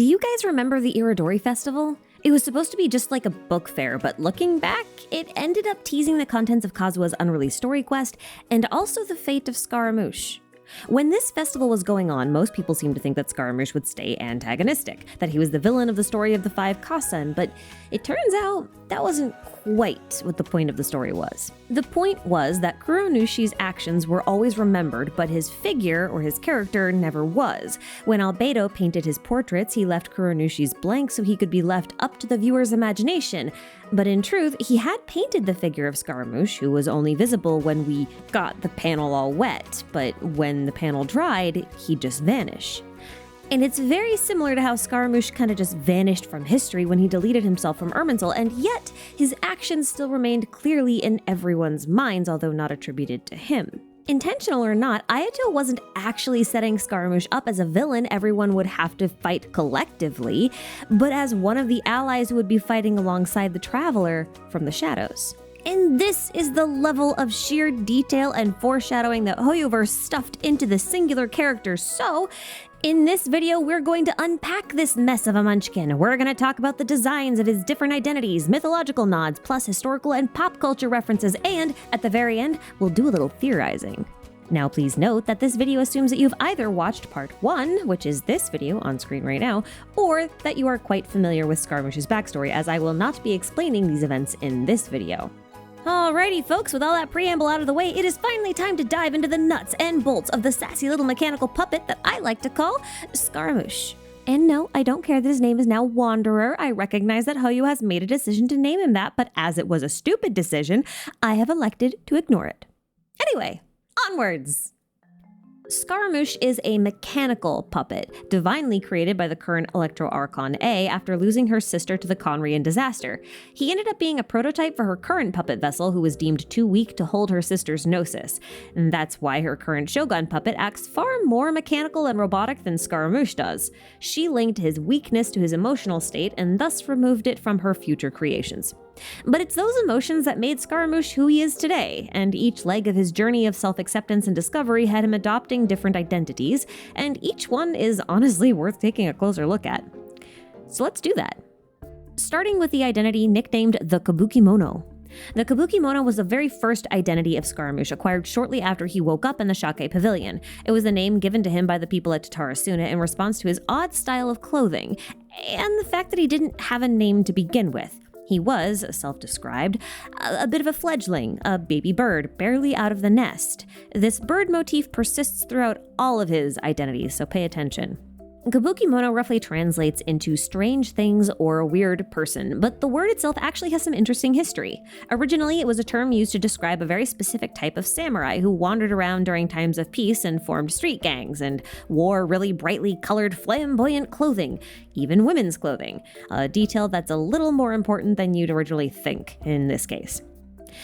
Do you guys remember the Iridori Festival? It was supposed to be just like a book fair, but looking back, it ended up teasing the contents of Kazuha's unreleased story quest and also the fate of Scaramouche. When this festival was going on, most people seemed to think that Scaramouche would stay antagonistic, that he was the villain of the story of the five Kasen, but it turns out that wasn't quite what the point of the story was. The point was that Kuronushi's actions were always remembered, but his figure, or his character, never was. When Albedo painted his portraits, he left Kuronushi's blank so he could be left up to the viewer's imagination. But in truth, he had painted the figure of Scaramouche, who was only visible when we got the panel all wet, but when the panel dried, he'd just vanish. And it's very similar to how Scaramouche kind of just vanished from history when he deleted himself from Irminsul, and yet his actions still remained clearly in everyone's minds, although not attributed to him. Intentional or not, Ayato wasn't actually setting Scaramouche up as a villain everyone would have to fight collectively, but as one of the allies who would be fighting alongside the Traveler from the shadows. And this is the level of sheer detail and foreshadowing that Hoyoverse stuffed into the singular character. So, in this video, we're going to unpack this mess of a munchkin. We're going to talk about the designs of his different identities, mythological nods, plus historical and pop culture references, and at the very end, we'll do a little theorizing. Now please note that this video assumes that you've either watched part 1, which is this video on screen right now, or that you are quite familiar with Scaramouche's backstory, as I will not be explaining these events in this video. Alrighty folks, with all that preamble out of the way, it is finally time to dive into the nuts and bolts of the sassy little mechanical puppet that I like to call Scaramouche. And no, I don't care that his name is now Wanderer. I recognize that Hoyo has made a decision to name him that, but as it was a stupid decision, I have elected to ignore it. Anyway, onwards! Scaramouche is a mechanical puppet, divinely created by the current Electro Archon A after losing her sister to the Conrian disaster. He ended up being a prototype for her current puppet vessel, who was deemed too weak to hold her sister's gnosis. And that's why her current Shogun puppet acts far more mechanical and robotic than Scaramouche does. She linked his weakness to his emotional state and thus removed it from her future creations. But it's those emotions that made Scaramouche who he is today, and each leg of his journey of self-acceptance and discovery had him adopting different identities, and each one is honestly worth taking a closer look at. So let's do that. Starting with the identity nicknamed the Kabukimono. The Kabukimono was the very first identity of Scaramouche, acquired shortly after he woke up in the Shouki Pavilion. It was a name given to him by the people at Tatarasuna in response to his odd style of clothing, and the fact that he didn't have a name to begin with. He was, self-described, a bit of a fledgling, a baby bird, barely out of the nest. This bird motif persists throughout all of his identities, so pay attention. Kabukimono roughly translates into strange things or weird person, but the word itself actually has some interesting history. Originally, it was a term used to describe a very specific type of samurai who wandered around during times of peace and formed street gangs and wore really brightly colored flamboyant clothing, even women's clothing, a detail that's a little more important than you'd originally think in this case.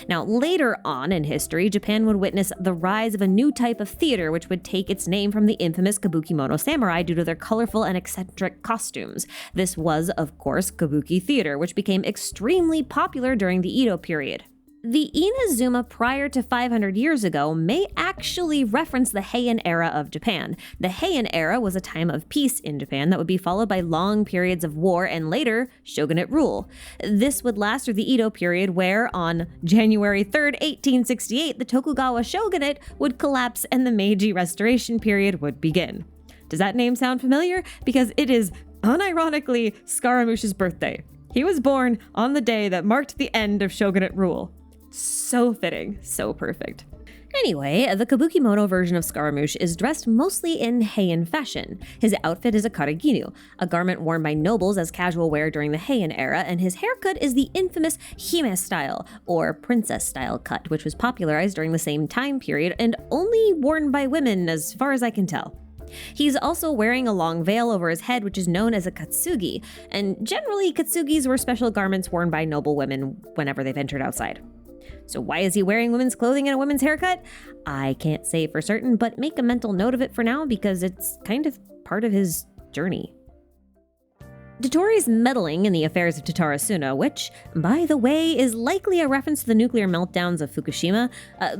Now, later on in history, Japan would witness the rise of a new type of theater which would take its name from the infamous Kabukimono samurai due to their colorful and eccentric costumes. This was, of course, Kabuki theater, which became extremely popular during the Edo period. The Inazuma prior to 500 years ago may actually reference the Heian era of Japan. The Heian era was a time of peace in Japan that would be followed by long periods of war and later shogunate rule. This would last through the Edo period where, on January 3rd, 1868, the Tokugawa shogunate would collapse and the Meiji Restoration period would begin. Does that name sound familiar? Because it is, unironically, Scaramouche's birthday. He was born on the day that marked the end of shogunate rule. So fitting, so perfect. Anyway, the Kabukimono version of Scaramouche is dressed mostly in Heian fashion. His outfit is a karaginu, a garment worn by nobles as casual wear during the Heian era, and his haircut is the infamous hime style, or princess style cut, which was popularized during the same time period and only worn by women as far as I can tell. He's also wearing a long veil over his head, which is known as a katsugi, and generally katsugis were special garments worn by noble women whenever they ventured outside. So why is he wearing women's clothing and a women's haircut? I can't say for certain, but make a mental note of it for now because it's kind of part of his journey. Dotori's meddling in the affairs of Tatarasuna, which, by the way, is likely a reference to the nuclear meltdowns of Fukushima,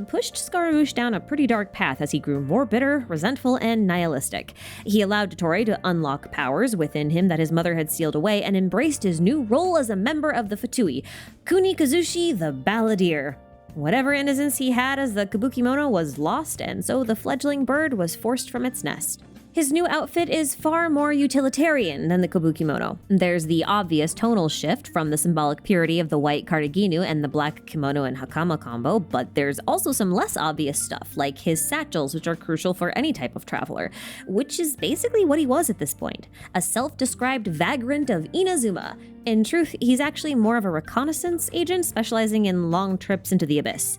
pushed Scaramouche down a pretty dark path as he grew more bitter, resentful, and nihilistic. He allowed Dotori to unlock powers within him that his mother had sealed away and embraced his new role as a member of the Fatui, Kunikazushi the Balladeer. Whatever innocence he had as the Kabukimono was lost, and so the fledgling bird was forced from its nest. His new outfit is far more utilitarian than the Kabukimono. There's the obvious tonal shift from the symbolic purity of the white kardiginu and the black kimono and hakama combo, but there's also some less obvious stuff, like his satchels, which are crucial for any type of traveler, which is basically what he was at this point, a self-described vagrant of Inazuma. In truth, he's actually more of a reconnaissance agent specializing in long trips into the abyss.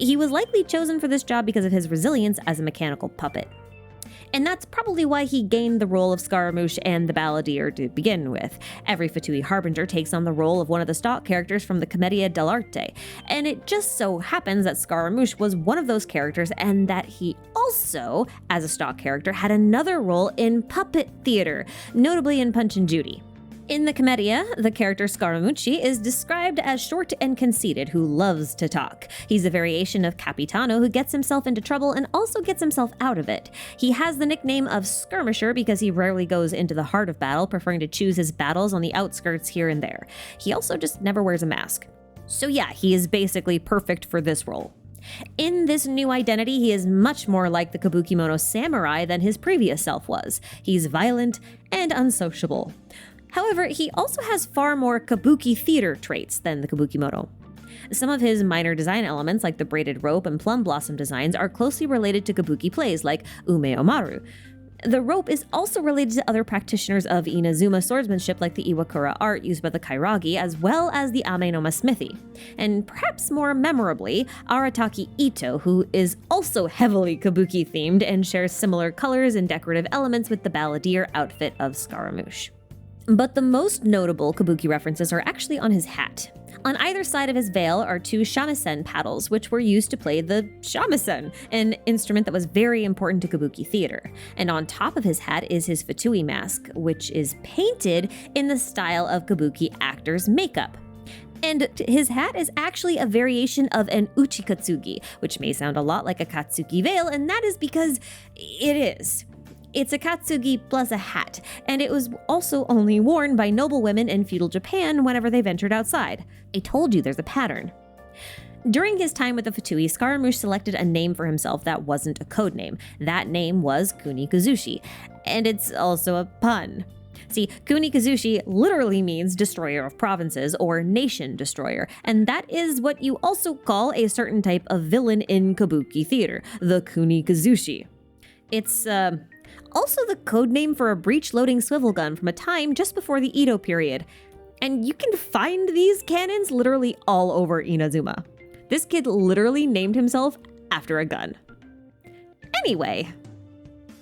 He was likely chosen for this job because of his resilience as a mechanical puppet. And that's probably why he gained the role of Scaramouche and the Balladeer to begin with. Every Fatui Harbinger takes on the role of one of the stock characters from the Commedia dell'arte, and it just so happens that Scaramouche was one of those characters and that he also, as a stock character, had another role in puppet theater, notably in Punch and Judy. In the Commedia, the character Scaramucci is described as short and conceited who loves to talk. He's a variation of Capitano who gets himself into trouble and also gets himself out of it. He has the nickname of Skirmisher because he rarely goes into the heart of battle, preferring to choose his battles on the outskirts here and there. He also just never wears a mask. So yeah, he is basically perfect for this role. In this new identity, he is much more like the Kabukimono samurai than his previous self was. He's violent and unsociable. However, he also has far more kabuki theater traits than the Kabukimono. Some of his minor design elements, like the braided rope and plum blossom designs, are closely related to kabuki plays like Ume Omaru. The rope is also related to other practitioners of Inazuma swordsmanship like the Iwakura art used by the Kairagi, as well as the Amenoma smithy. And perhaps more memorably, Arataki Ito, who is also heavily kabuki themed and shares similar colors and decorative elements with the Balladeer outfit of Scaramouche. But the most notable kabuki references are actually on his hat. On either side of his veil are two shamisen paddles, which were used to play the shamisen, an instrument that was very important to kabuki theater. And on top of his hat is his Fatui mask, which is painted in the style of kabuki actors' makeup. And his hat is actually a variation of an uchikatsugi, which may sound a lot like a katsuki veil, and that is because it is. It's a katsugi plus a hat, and it was also only worn by noblewomen in feudal Japan whenever they ventured outside. I told you there's a pattern. During his time with the Fatui, Scaramouche selected a name for himself that wasn't a codename. That name was Kunikazushi, and it's also a pun. See, Kunikazushi literally means destroyer of provinces or nation destroyer, and that is what you also call a certain type of villain in kabuki theater, the Kunikazushi. It's, also the codename for a breech-loading swivel gun from a time just before the Edo period. And you can find these cannons literally all over Inazuma. This kid literally named himself after a gun. Anyway,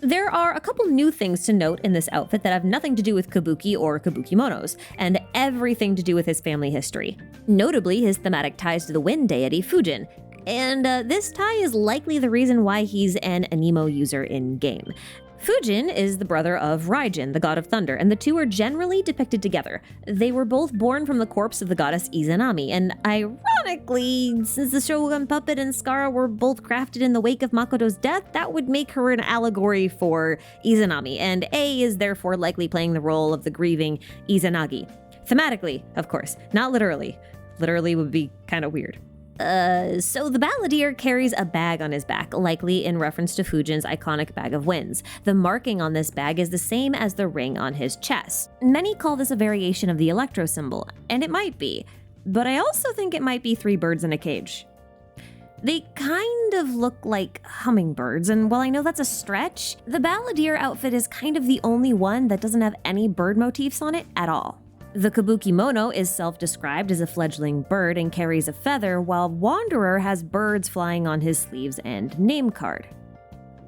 there are a couple new things to note in this outfit that have nothing to do with kabuki or kabukimonos, and everything to do with his family history. Notably, his thematic ties to the wind deity Fujin. And this tie is likely the reason why he's an Anemo user in-game. Fujin is the brother of Raijin, the god of thunder, and the two are generally depicted together. They were both born from the corpse of the goddess Izanami, and ironically, since the Shogun puppet and Scara were both crafted in the wake of Makoto's death, that would make her an allegory for Izanami, and A is therefore likely playing the role of the grieving Izanagi. Thematically, of course, not literally. Literally would be kind of weird. So the Balladeer carries a bag on his back, likely in reference to Fujin's iconic Bag of Winds. The marking on this bag is the same as the ring on his chest. Many call this a variation of the Electro symbol, and it might be, but I also think it might be three birds in a cage. They kind of look like hummingbirds, and while I know that's a stretch, the Balladeer outfit is kind of the only one that doesn't have any bird motifs on it at all. The Kabukimono is self-described as a fledgling bird and carries a feather, while Wanderer has birds flying on his sleeves and name card.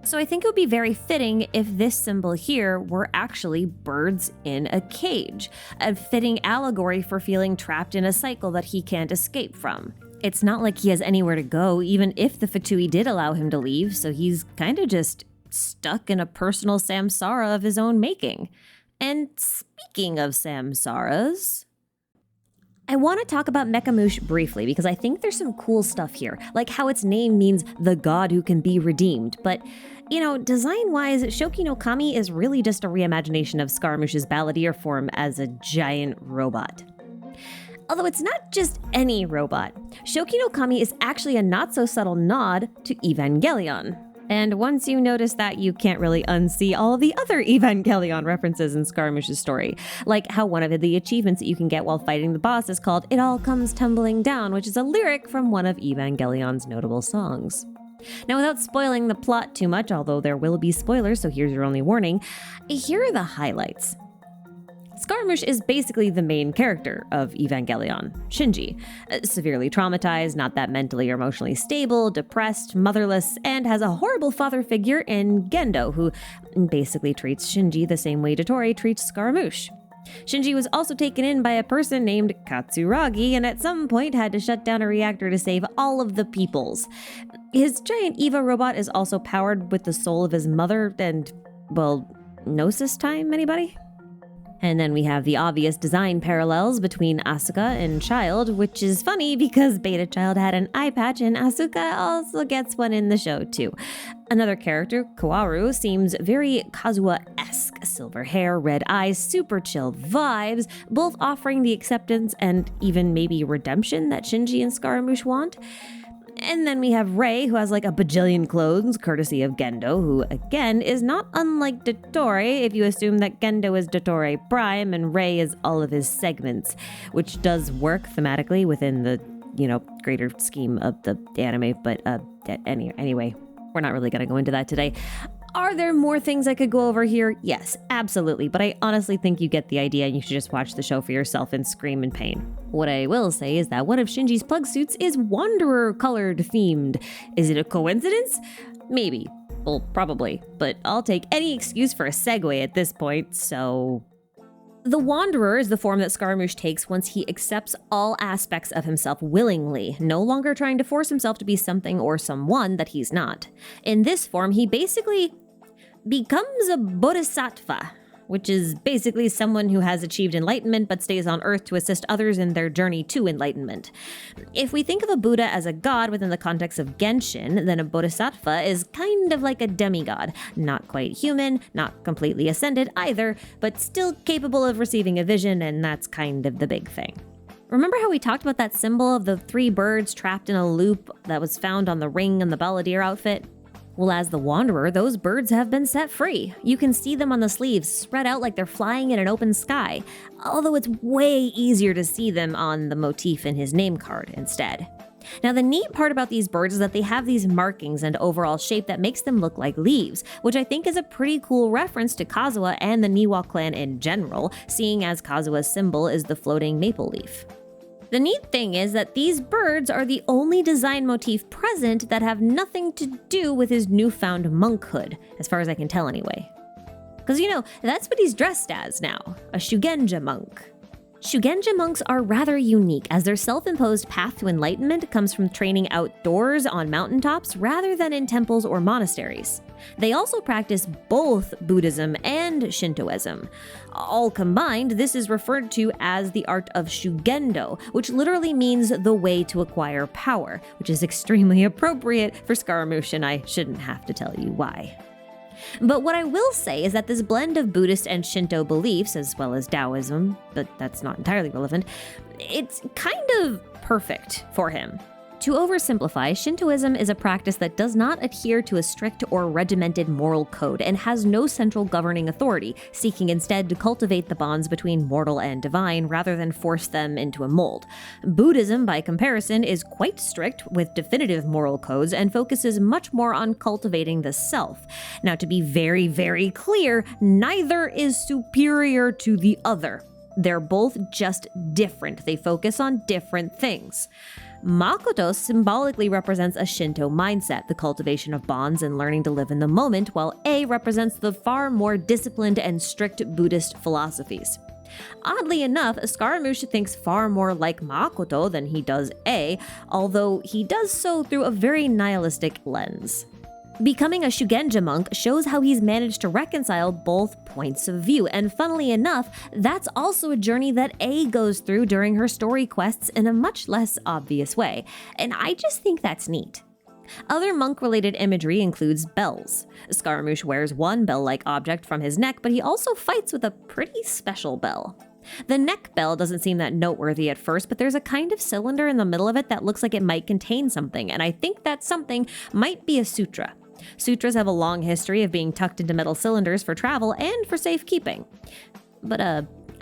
So I think it would be very fitting if this symbol here were actually birds in a cage, a fitting allegory for feeling trapped in a cycle that he can't escape from. It's not like he has anywhere to go, even if the Fatui did allow him to leave, so he's kind of just stuck in a personal samsara of his own making. And speaking of Samsaras, I want to talk about Mechamoosh briefly because I think there's some cool stuff here, like how its name means the god who can be redeemed. But, design-wise, Shouki no Kami is really just a reimagination of Scaramouche's Balladeer form as a giant robot. Although it's not just any robot. Shouki no Kami is actually a not-so-subtle nod to Evangelion. And once you notice that, you can't really unsee all the other Evangelion references in Scaramouche's story. Like how one of the achievements that you can get while fighting the boss is called It All Comes Tumbling Down, which is a lyric from one of Evangelion's notable songs. Now, without spoiling the plot too much, although there will be spoilers, so here's your only warning, here are the highlights. Scaramouche is basically the main character of Evangelion, Shinji. Severely traumatized, not that mentally or emotionally stable, depressed, motherless, and has a horrible father figure in Gendo, who basically treats Shinji the same way Dottore treats Scaramouche. Shinji was also taken in by a person named Katsuragi and at some point had to shut down a reactor to save all of the peoples. His giant Eva robot is also powered with the soul of his mother and, Gnosis time, anybody? And then we have the obvious design parallels between Asuka and Child, which is funny because Beta Child had an eye patch and Asuka also gets one in the show too. Another character, Kaworu, seems very Kazuha-esque. Silver hair, red eyes, super chill vibes, both offering the acceptance and even maybe redemption that Shinji and Scaramouche want. And then we have Rei, who has like a bajillion clones, courtesy of Gendo, who, again, is not unlike Dottore if you assume that Gendo is Dottore Prime and Rei is all of his segments, which does work thematically within the, greater scheme of the anime. But anyway, we're not really going to go into that today. Are there more things I could go over here? Yes, absolutely. But I honestly think you get the idea and you should just watch the show for yourself and scream in pain. What I will say is that one of Shinji's plug suits is Wanderer colored themed. Is it a coincidence? Maybe. Well, probably. But I'll take any excuse for a segue at this point, so... The Wanderer is the form that Scaramouche takes once he accepts all aspects of himself willingly, no longer trying to force himself to be something or someone that he's not. In this form, he basically becomes a bodhisattva, which is basically someone who has achieved enlightenment but stays on Earth to assist others in their journey to enlightenment. If we think of a Buddha as a god within the context of Genshin, then a bodhisattva is kind of like a demigod. Not quite human, not completely ascended either, but still capable of receiving a vision, and that's kind of the big thing. Remember how we talked about that symbol of the 3 birds trapped in a loop that was found on the ring and the Balladeer outfit? Well, as the Wanderer, those birds have been set free. You can see them on the sleeves, spread out like they're flying in an open sky, although it's way easier to see them on the motif in his name card instead. Now, the neat part about these birds is that they have these markings and overall shape that makes them look like leaves, which I think is a pretty cool reference to Kazuha and the Niwa clan in general, seeing as Kazuha's symbol is the floating maple leaf. The neat thing is that these birds are the only design motif present that have nothing to do with his newfound monkhood, as far as I can tell anyway. Because, that's what he's dressed as now, a Shugenja monk. Shugenja monks are rather unique, as their self-imposed path to enlightenment comes from training outdoors on mountaintops rather than in temples or monasteries. They also practice both Buddhism and Shintoism. All combined, this is referred to as the art of Shugendo, which literally means the way to acquire power, which is extremely appropriate for Scaramouche, and I shouldn't have to tell you why. But what I will say is that this blend of Buddhist and Shinto beliefs, as well as Taoism, but that's not entirely relevant, it's kind of perfect for him. To oversimplify, Shintoism is a practice that does not adhere to a strict or regimented moral code and has no central governing authority, seeking instead to cultivate the bonds between mortal and divine rather than force them into a mold. Buddhism, by comparison, is quite strict with definitive moral codes and focuses much more on cultivating the self. Now, to be very, very clear, neither is superior to the other. They're both just different. They focus on different things. Makoto symbolically represents a Shinto mindset, the cultivation of bonds and learning to live in the moment, while A represents the far more disciplined and strict Buddhist philosophies. Oddly enough, Scaramouche thinks far more like Makoto than he does A, although he does so through a very nihilistic lens. Becoming a Shugenja monk shows how he's managed to reconcile both points of view, and funnily enough, that's also a journey that A goes through during her story quests in a much less obvious way, and I just think that's neat. Other monk-related imagery includes bells. Scaramouche wears one bell-like object from his neck, but he also fights with a pretty special bell. The neck bell doesn't seem that noteworthy at first, but there's a kind of cylinder in the middle of it that looks like it might contain something, and I think that something might be a sutra. Sutras have a long history of being tucked into metal cylinders for travel and for safekeeping. But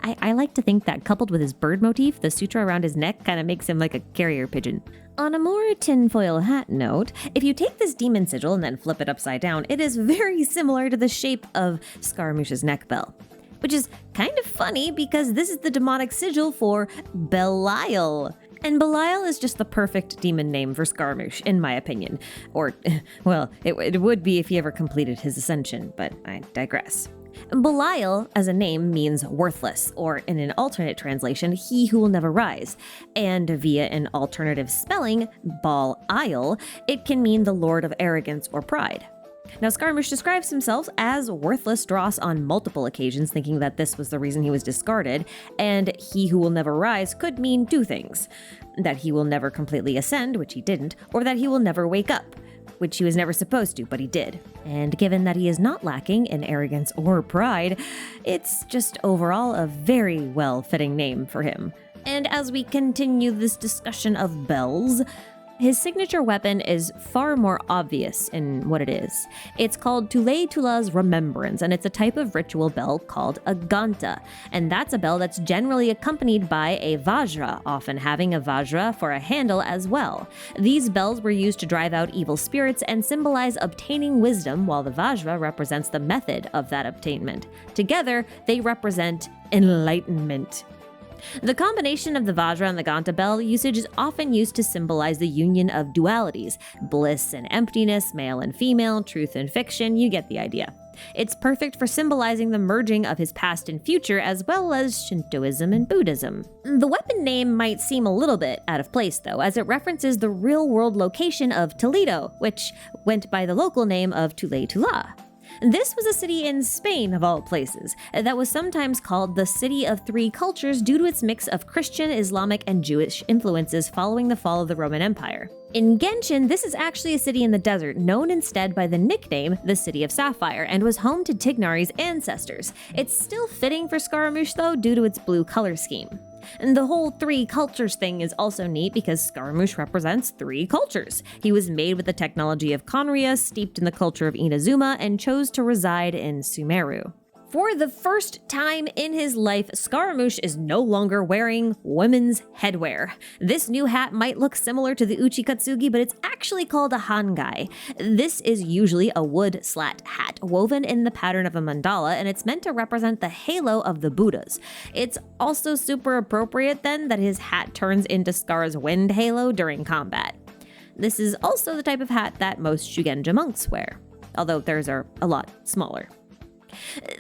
I like to think that coupled with his bird motif, the sutra around his neck kind of makes him like a carrier pigeon. On a more tinfoil hat note, if you take this demon sigil and then flip it upside down, it is very similar to the shape of Scaramouche's neck bell. Which is kind of funny because this is the demonic sigil for Belial. And Belial is just the perfect demon name for Scaramouche, in my opinion. Or, well, it would be if he ever completed his ascension, but I digress. Belial, as a name, means worthless, or in an alternate translation, he who will never rise. And via an alternative spelling, Bal-Isle, it can mean the lord of arrogance or pride. Now, Scaramouche describes himself as worthless dross on multiple occasions, thinking that this was the reason he was discarded, and he who will never rise could mean two things: that he will never completely ascend, which he didn't, or that he will never wake up, which he was never supposed to, but he did. And given that he is not lacking in arrogance or pride, it's just overall a very well-fitting name for him. And as we continue this discussion of bells, his signature weapon is far more obvious in what it is. It's called Tulay Tula's Remembrance, and it's a type of ritual bell called a ganta, and that's a bell that's generally accompanied by a vajra, often having a vajra for a handle as well. These bells were used to drive out evil spirits and symbolize obtaining wisdom, while the vajra represents the method of that obtainment. Together, they represent enlightenment. The combination of the Vajra and the Ganta bell usage is often used to symbolize the union of dualities: bliss and emptiness, male and female, truth and fiction, you get the idea. It's perfect for symbolizing the merging of his past and future, as well as Shintoism and Buddhism. The weapon name might seem a little bit out of place though, as it references the real-world location of Toledo, which went by the local name of Tulay Tula. This was a city in Spain, of all places, that was sometimes called the City of Three Cultures due to its mix of Christian, Islamic, and Jewish influences following the fall of the Roman Empire. In Genshin, this is actually a city in the desert, known instead by the nickname the City of Sapphire, and was home to Tignari's ancestors. It's still fitting for Scaramouche though, due to its blue color scheme. And the whole three cultures thing is also neat because Scaramouche represents three cultures. He was made with the technology of Conria, steeped in the culture of Inazuma, and chose to reside in Sumeru. For the first time in his life, Scaramouche is no longer wearing women's headwear. This new hat might look similar to the Uchikatsugi, but it's actually called a hangai. This is usually a wood slat hat, woven in the pattern of a mandala, and it's meant to represent the halo of the Buddhas. It's also super appropriate then that his hat turns into Scar's wind halo during combat. This is also the type of hat that most Shugenja monks wear, although theirs are a lot smaller.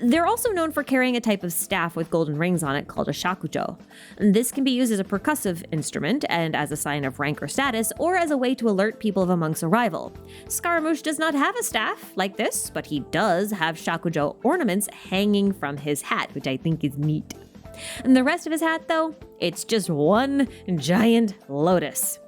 They're also known for carrying a type of staff with golden rings on it called a shakujo. This can be used as a percussive instrument and as a sign of rank or status, or as a way to alert people of a monk's arrival. Scaramouche does not have a staff like this, but he does have shakujo ornaments hanging from his hat, which I think is neat. And the rest of his hat, though, it's just one giant lotus.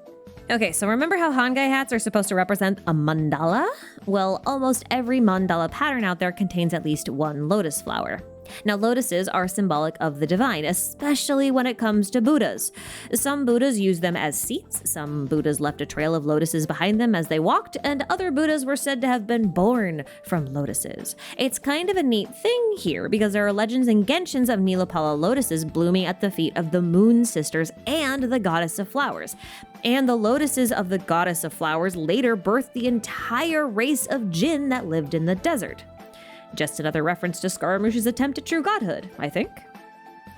Okay, so remember how hangai hats are supposed to represent a mandala? Well, almost every mandala pattern out there contains at least one lotus flower. Now, lotuses are symbolic of the divine, especially when it comes to Buddhas. Some Buddhas use them as seats, some Buddhas left a trail of lotuses behind them as they walked, and other Buddhas were said to have been born from lotuses. It's kind of a neat thing here, because there are legends in Genshins of Nilapala lotuses blooming at the feet of the Moon Sisters and the Goddess of Flowers. And the lotuses of the Goddess of Flowers later birthed the entire race of Jinn that lived in the desert. Just another reference to Scaramouche's attempt at true godhood, I think.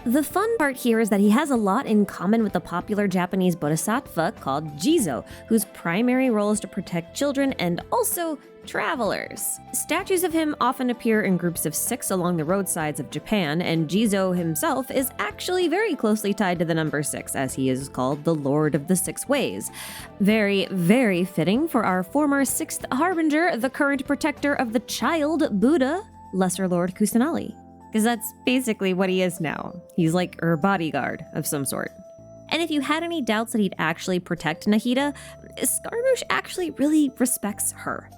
The fun part here is that he has a lot in common with the popular Japanese bodhisattva called Jizo, whose primary role is to protect children and also travelers. Statues of him often appear in groups of 6 along the roadsides of Japan, and Jizo himself is actually very closely tied to the number 6, as he is called the Lord of the 6 Ways. Very, very fitting for our former 6th Harbinger, the current protector of the child Buddha, Lesser Lord Kusanali. Because that's basically what he is now. He's like her bodyguard of some sort. And if you had any doubts that he'd actually protect Nahida, Scaramouche actually really respects her.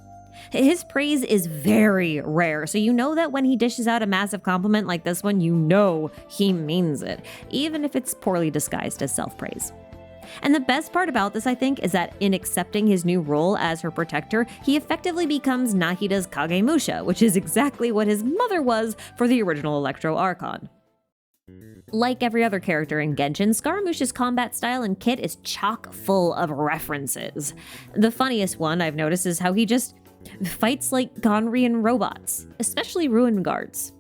His praise is very rare, so you know that when he dishes out a massive compliment like this one, you know he means it, even if it's poorly disguised as self-praise. And the best part about this, I think, is that in accepting his new role as her protector, he effectively becomes Nahida's Kagemusha, which is exactly what his mother was for the original Electro Archon. Like every other character in Genshin, Scaramouche's combat style and kit is chock full of references. The funniest one I've noticed is how he just fights like Gonrian robots, especially Ruin Guards.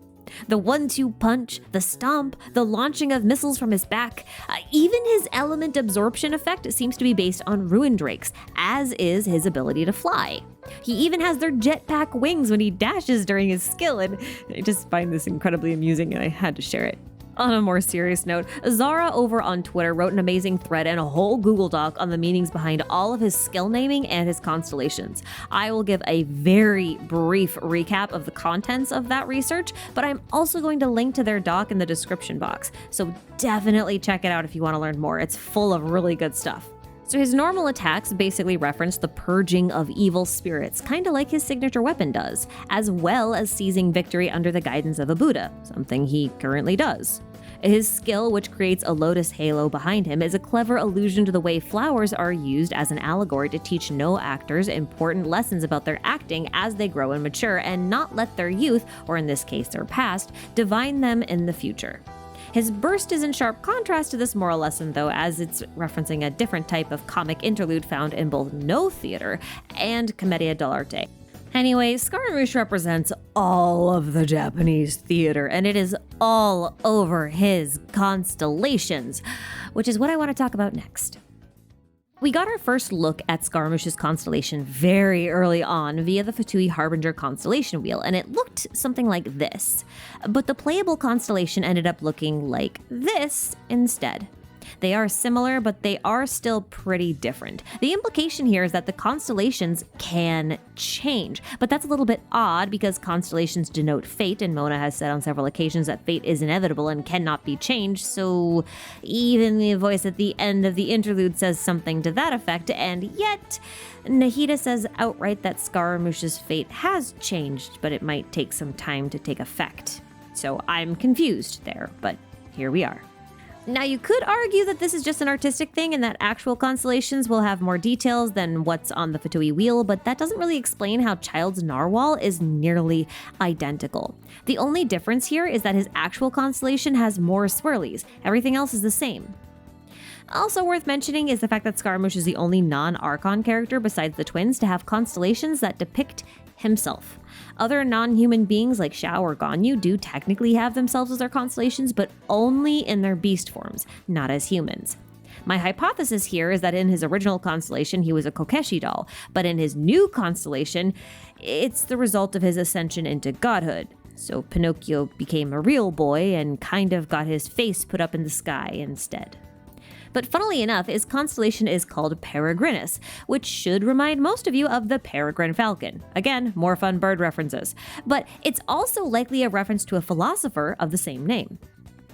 The 1-2 punch, the stomp, the launching of missiles from his back, even his element absorption effect seems to be based on Ruin Drakes, as is his ability to fly. He even has their jetpack wings when he dashes during his skill, and I just find this incredibly amusing and I had to share it. On a more serious note, Zaura over on Twitter wrote an amazing thread and a whole Google Doc on the meanings behind all of his skill naming and his constellations. I will give a very brief recap of the contents of that research, but I'm also going to link to their doc in the description box, so definitely check it out if you want to learn more. It's full of really good stuff. So his normal attacks basically reference the purging of evil spirits, kind of like his signature weapon does, as well as seizing victory under the guidance of a Buddha, something he currently does. His skill, which creates a lotus halo behind him, is a clever allusion to the way flowers are used as an allegory to teach no actors important lessons about their acting as they grow and mature, and not let their youth, or in this case their past, divine them in the future. His burst is in sharp contrast to this moral lesson, though, as it's referencing a different type of comic interlude found in both No Theater and Commedia dell'arte. Anyway, Scaramouche represents all of the Japanese theater, and it is all over his constellations, which is what I want to talk about next. We got our first look at Scaramouche's constellation very early on via the Fatui Harbinger constellation wheel, and it looked something like this. But the playable constellation ended up looking like this instead. They are similar, but they are still pretty different. The implication here is that the constellations can change, but that's a little bit odd because constellations denote fate, and Mona has said on several occasions that fate is inevitable and cannot be changed, so even the voice at the end of the interlude says something to that effect, and yet Nahida says outright that Scaramouche's fate has changed, but it might take some time to take effect. So I'm confused there, but here we are. Now, you could argue that this is just an artistic thing and that actual constellations will have more details than what's on the Fatui wheel, but that doesn't really explain how Child's Narwhal is nearly identical. The only difference here is that his actual constellation has more swirlies. Everything else is the same. Also worth mentioning is the fact that Scaramouche is the only non-Archon character besides the twins to have constellations that depict himself. Other non-human beings like Xiao or Ganyu do technically have themselves as their constellations, but only in their beast forms, not as humans. My hypothesis here is that in his original constellation, he was a Kokeshi doll, but in his new constellation, it's the result of his ascension into godhood. So Pinocchio became a real boy and kind of got his face put up in the sky instead. But funnily enough, his constellation is called Peregrinus, which should remind most of you of the peregrine falcon. Again, more fun bird references. But it's also likely a reference to a philosopher of the same name.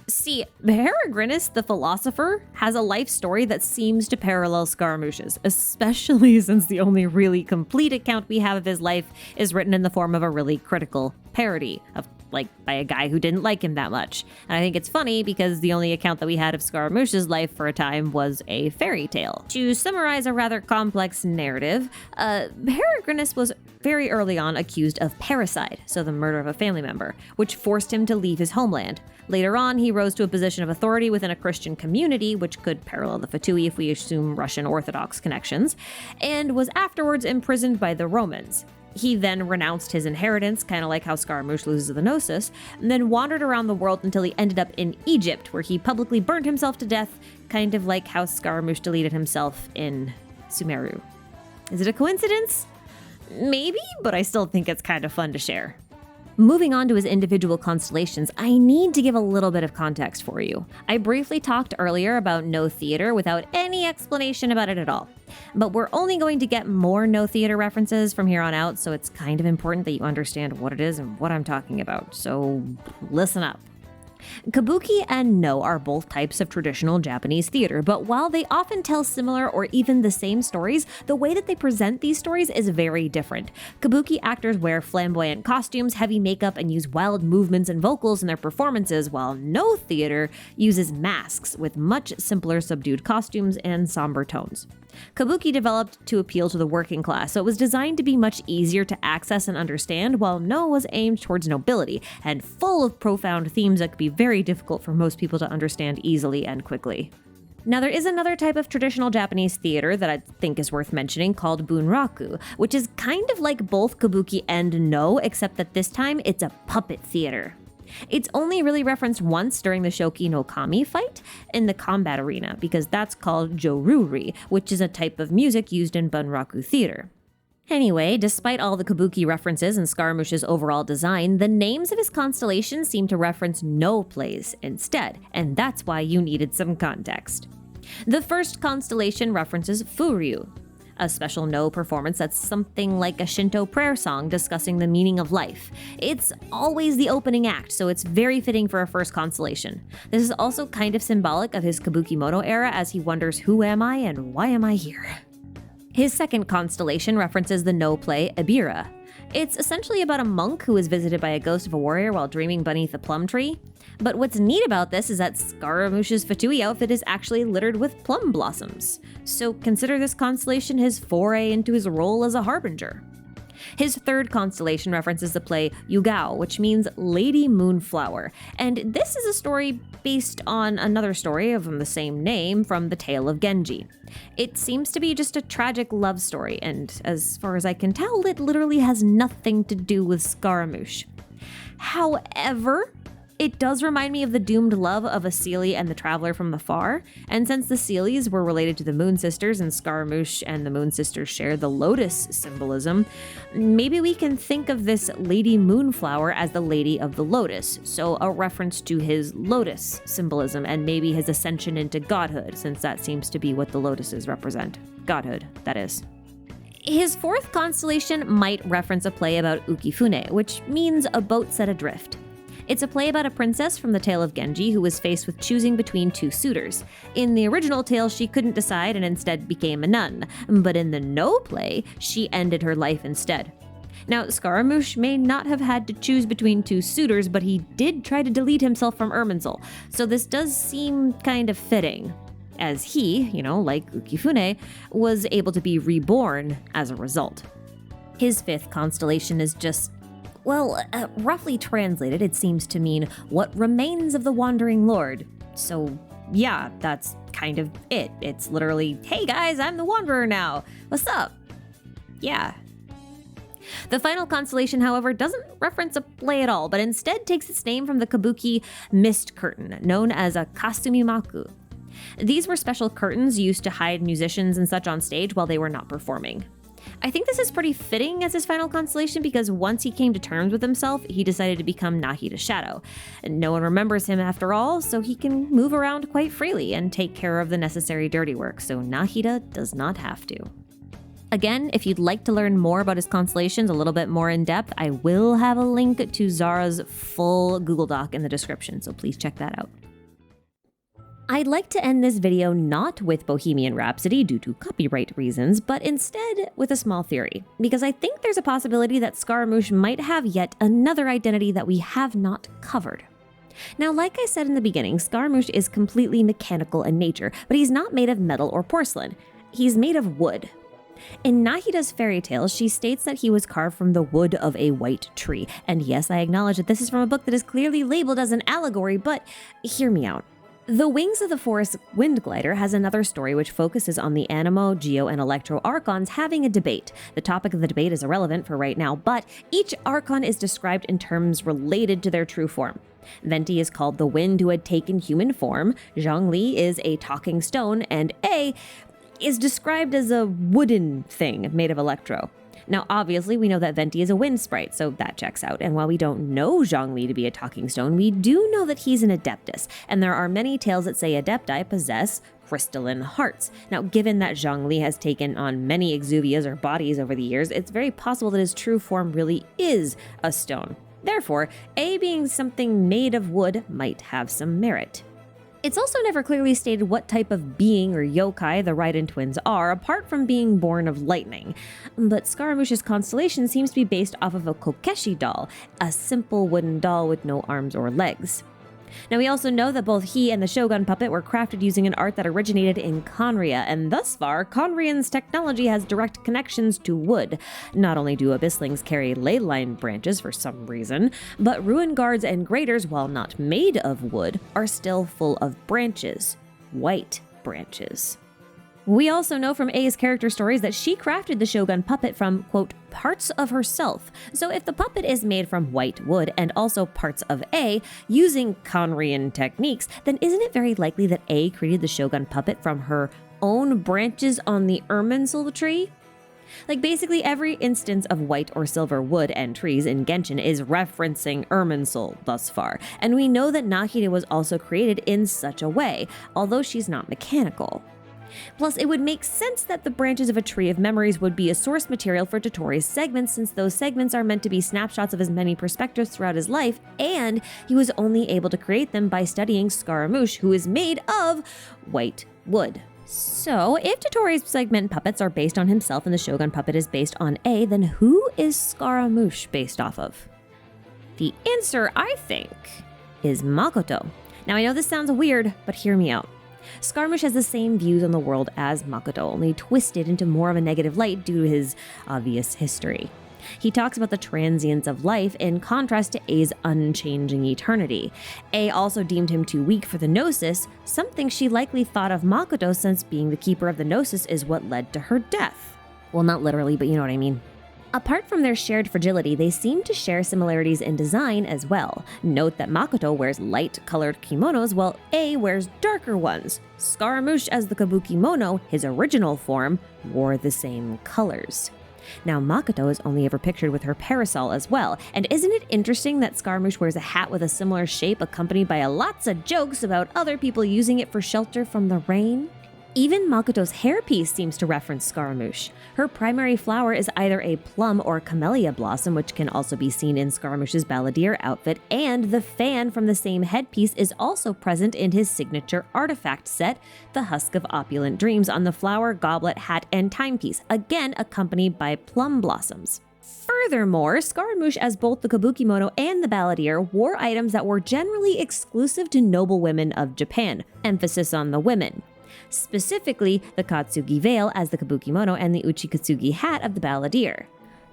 See, Peregrinus, the philosopher, has a life story that seems to parallel Scaramouche's, especially since the only really complete account we have of his life is written in the form of a really critical parody of by a guy who didn't like him that much. And I think it's funny because the only account that we had of Scaramouche's life for a time was a fairy tale. To summarize a rather complex narrative, Peregrinus was very early on accused of parricide, so the murder of a family member, which forced him to leave his homeland. Later on, he rose to a position of authority within a Christian community, which could parallel the Fatui if we assume Russian Orthodox connections, and was afterwards imprisoned by the Romans. He then renounced his inheritance, kind of like how Scaramouche loses the Gnosis, and then wandered around the world until he ended up in Egypt, where he publicly burned himself to death, kind of like how Scaramouche deleted himself in Sumeru. Is it a coincidence? Maybe, but I still think it's kind of fun to share. Moving on to his individual constellations, I need to give a little bit of context for you. I briefly talked earlier about no theater without any explanation about it at all. But we're only going to get more no theater references from here on out, so it's kind of important that you understand what it is and what I'm talking about. So listen up. Kabuki and no are both types of traditional Japanese theater, but while they often tell similar or even the same stories, the way that they present these stories is very different. Kabuki actors wear flamboyant costumes, heavy makeup, and use wild movements and vocals in their performances, while no theater uses masks with much simpler subdued costumes and somber tones. Kabuki developed to appeal to the working class, so it was designed to be much easier to access and understand, while no was aimed towards nobility and full of profound themes that could be very difficult for most people to understand easily and quickly. Now, there is another type of traditional Japanese theater that I think is worth mentioning called bunraku, which is kind of like both Kabuki and no, except that this time it's a puppet theater. It's only really referenced once during the Shouki no Kami fight in the combat arena, because that's called joruri, which is a type of music used in bunraku theater. Anyway, despite all the Kabuki references and Scaramouche's overall design, the names of his constellations seem to reference no plays instead, and that's why you needed some context. The first constellation references Furyu, a special no performance that's something like a Shinto prayer song discussing the meaning of life. It's always the opening act, so it's very fitting for a first constellation. This is also kind of symbolic of his Kabukimono era, as he wonders, who am I and why am I here? His second constellation references the no play Ebira. It's essentially about a monk who is visited by a ghost of a warrior while dreaming beneath a plum tree. But what's neat about this is that Scaramouche's Fatui outfit is actually littered with plum blossoms. So consider this constellation his foray into his role as a harbinger. His third constellation references the play Yugao, which means Lady Moonflower, and this is a story based on another story of the same name from the Tale of Genji. It seems to be just a tragic love story, and as far as I can tell, it literally has nothing to do with Scaramouche. However, it does remind me of the doomed love of a Seelie and the Traveler from the Far, and since the Seelies were related to the Moon Sisters and Scaramouche and the Moon Sisters share the lotus symbolism, maybe we can think of this Lady Moonflower as the Lady of the Lotus, so a reference to his lotus symbolism and maybe his ascension into godhood, since that seems to be what the lotuses represent. Godhood, that is. His fourth constellation might reference a play about Ukifune, which means a boat set adrift. It's a play about a princess from the Tale of Genji who was faced with choosing between two suitors. In the original tale, she couldn't decide and instead became a nun, but in the no play, she ended her life instead. Now, Scaramouche may not have had to choose between two suitors, but he did try to delete himself from Irminsul, so this does seem kind of fitting, as he, like Ukifune, was able to be reborn as a result. His fifth constellation is just, roughly translated, it seems to mean what remains of the Wandering Lord. So yeah, that's kind of it. It's literally, hey guys, I'm the Wanderer now. What's up? Yeah. The final constellation, however, doesn't reference a play at all, but instead takes its name from the Kabuki mist curtain, known as a kasumimaku. These were special curtains used to hide musicians and such on stage while they were not performing. I think this is pretty fitting as his final constellation because once he came to terms with himself, he decided to become Nahida's shadow. And no one remembers him after all, so he can move around quite freely and take care of the necessary dirty work, so Nahida does not have to. Again, if you'd like to learn more about his constellations a little bit more in depth, I will have a link to Zaura's full Google Doc in the description, so please check that out. I'd like to end this video not with Bohemian Rhapsody due to copyright reasons, but instead with a small theory, because I think there's a possibility that Scaramouche might have yet another identity that we have not covered. Now, like I said in the beginning, Scaramouche is completely mechanical in nature, but he's not made of metal or porcelain. He's made of wood. In Nahida's fairy tale, she states that he was carved from the wood of a white tree. And yes, I acknowledge that this is from a book that is clearly labeled as an allegory, but hear me out. The Wings of the Forest Wind Glider has another story which focuses on the Anemo, Geo, and Electro Archons having a debate. The topic of the debate is irrelevant for right now, but each Archon is described in terms related to their true form. Venti is called the wind who had taken human form, Zhongli is a talking stone, and A is described as a wooden thing made of electro. Now, obviously, we know that Venti is a wind sprite, so that checks out. And while we don't know Zhongli to be a talking stone, we do know that he's an Adeptus, and there are many tales that say Adepti possess crystalline hearts. Now, given that Zhongli has taken on many Exuvias or bodies over the years, it's very possible that his true form really is a stone. Therefore, A being something made of wood might have some merit. It's also never clearly stated what type of being or yokai the Raiden twins are, apart from being born of lightning. But Scaramouche's constellation seems to be based off of a Kokeshi doll, a simple wooden doll with no arms or legs. Now, we also know that both he and the Shogun puppet were crafted using an art that originated in Conria, and thus far, Conrian's technology has direct connections to wood. Not only do Abysslings carry ley line branches for some reason, but Ruin Guards and Graders, while not made of wood, are still full of branches. White branches. We also know from A's character stories that she crafted the Shogun puppet from, quote, parts of herself. So if the puppet is made from white wood and also parts of A, using Conrian techniques, then isn't it very likely that A created the Shogun puppet from her own branches on the Irminsul tree? Like, basically every instance of white or silver wood and trees in Genshin is referencing Irminsul thus far, and we know that Nahida was also created in such a way, although she's not mechanical. Plus, it would make sense that the branches of a tree of memories would be a source material for Tottori's segments, since those segments are meant to be snapshots of his many perspectives throughout his life, and he was only able to create them by studying Scaramouche, who is made of white wood. So, if Tottori's segment puppets are based on himself and the Shogun puppet is based on A, then who is Scaramouche based off of? The answer, I think, is Makoto. Now, I know this sounds weird, but hear me out. Scaramouche has the same views on the world as Makoto, only twisted into more of a negative light due to his obvious history. He talks about the transience of life in contrast to A's unchanging eternity. A also deemed him too weak for the Gnosis, something she likely thought of Makoto since being the keeper of the Gnosis is what led to her death. Well, not literally, but you know what I mean. Apart from their shared fragility, they seem to share similarities in design as well. Note that Makoto wears light-colored kimonos while A wears darker ones. Scaramouche, as the Kabukimono, his original form, wore the same colors. Now, Makoto is only ever pictured with her parasol as well, and isn't it interesting that Scaramouche wears a hat with a similar shape accompanied by lots of jokes about other people using it for shelter from the rain? Even Makoto's hairpiece seems to reference Scaramouche. Her primary flower is either a plum or camellia blossom, which can also be seen in Scaramouche's Balladeer outfit, and the fan from the same headpiece is also present in his signature artifact set, the Husk of Opulent Dreams, on the flower, goblet, hat, and timepiece, again accompanied by plum blossoms. Furthermore, Scaramouche, as both the Kabukimono and the Balladeer, wore items that were generally exclusive to noble women of Japan, emphasis on the women. Specifically, the Katsugi veil as the Kabukimono and the Uchikatsugi hat of the Balladeer.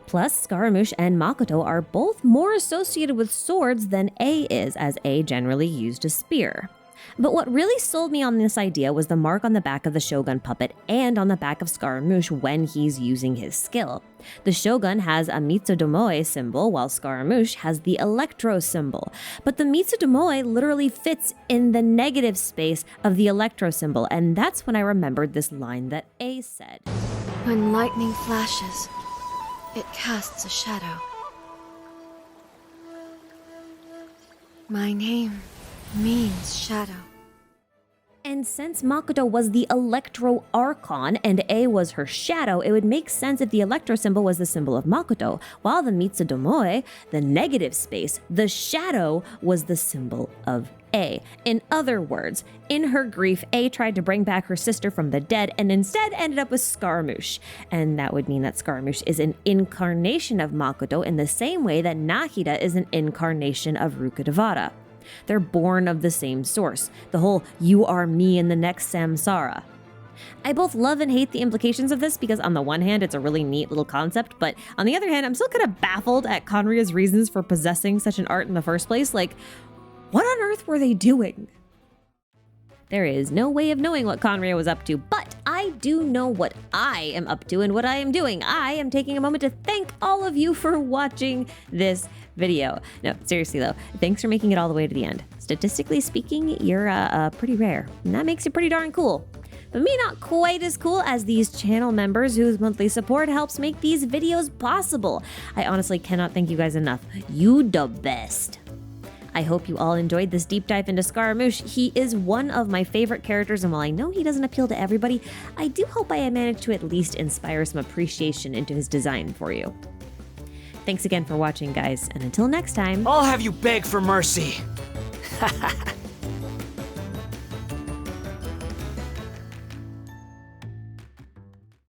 Plus, Scaramouche and Makoto are both more associated with swords than A is, as A generally used a spear. But what really sold me on this idea was the mark on the back of the Shogun puppet and on the back of Scaramouche when he's using his skill. The Shogun has a Mitsudomoe symbol, while Scaramouche has the Electro symbol. But the Mitsudomoe literally fits in the negative space of the Electro symbol, and that's when I remembered this line that A said. When lightning flashes, it casts a shadow. My name means shadow. And since Makoto was the Electro Archon and A was her shadow, it would make sense if the Electro symbol was the symbol of Makoto, while the Mitsudomoe, the negative space, the shadow, was the symbol of A. In other words, in her grief, A tried to bring back her sister from the dead and instead ended up with Scaramouche. And that would mean that Scaramouche is an incarnation of Makoto in the same way that Nahida is an incarnation of Rukkhadevata. They're born of the same source, the whole "you are me in the next Samsara." I both love and hate the implications of this because on the one hand, it's a really neat little concept, but on the other hand, I'm still kind of baffled at Conria's reasons for possessing such an art in the first place. Like, what on earth were they doing? There is no way of knowing what Conria was up to, but I do know what I am up to and what I am doing. I am taking a moment to thank all of you for watching this video. No, seriously though, thanks for making it all the way to the end. Statistically speaking, you're pretty rare, and that makes it pretty darn cool. But me, not quite as cool as these channel members whose monthly support helps make these videos possible. I honestly cannot thank you guys enough. You the best. I hope you all enjoyed this deep dive into Scaramouche. He is one of my favorite characters, and while I know he doesn't appeal to everybody, I do hope I managed to at least inspire some appreciation into his design for you. Thanks again for watching, guys, and until next time... I'll have you beg for mercy.